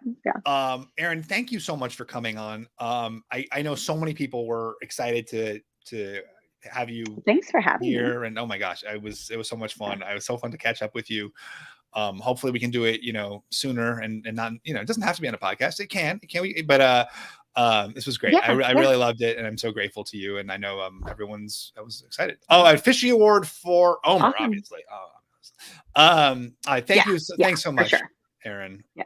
Erinn, thank you so much for coming on. I know so many people were excited to have you Thanks for having here, me. and oh my gosh, it was so much fun. It was so fun to catch up with you. Hopefully we can do it, sooner and not, it doesn't have to be on a podcast. It can we, but this was great. I really loved it, and I'm so grateful to you. And I know I was excited. Oh, a Fishy Award for Omar, Awesome. Obviously. Thank you. Thanks so much, sure. Erinn. Yeah.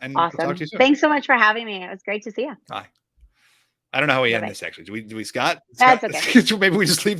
And Awesome. we'll talk to you soon. Thanks so much for having me. It was great to see you. Bye. I don't know how we Bye-bye. end this actually. Do we Scott? That's okay. Maybe we just leave